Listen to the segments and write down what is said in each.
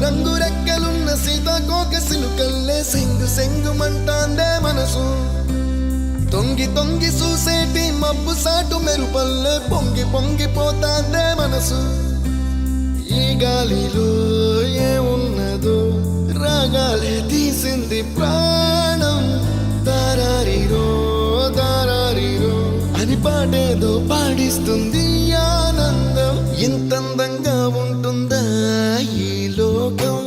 రంగు రెక్కలున్న సీతాకోక సిలుకల్లే సెంగు సెంగుమంటాందే మనసు తొంగి తొంగి చూసేటి మబ్బు సాటు మెరుపల్లే పొంగి పొంగిపోతాందే మనసు ఈ గాలిలో ఏమున్నదో రాగాలే తీసింది ప్రాణం దారారిరో దారారిరో అని పాడేదో పాడిస్తుంది ఆనందం ఇంతందంగా ఉంటుందా ఈ లోకం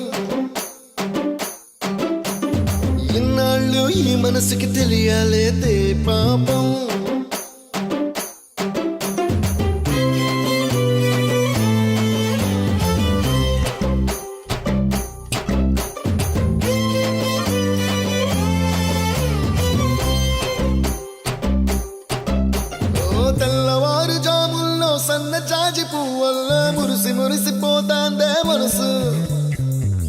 ఇన్నాళ్ళు ఈ మనసుకి తెలియాలేదే పాపం తెల్లవారు జాముల్లో సన్న చాచి పువ్వల్ల మురిసి మురిసిపోతాందే మనసు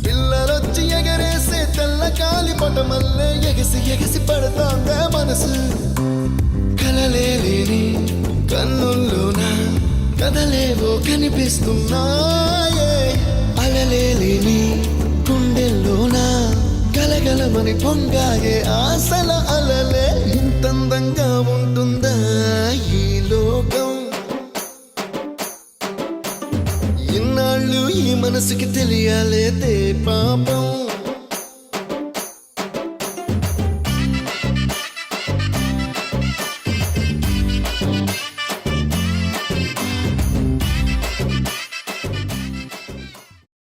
పిల్లలొచ్చి ఎగరేసే తెల్ల కాలి పటమల్లే ఎగసి ఎగసి పడతాందే మనసు కలలే లేని కన్నుల్లోన కదలేవో కనిపిస్తున్నాయే అలలే లేని గుండెల్లోన గలగలమని పొంగాయే ఆశల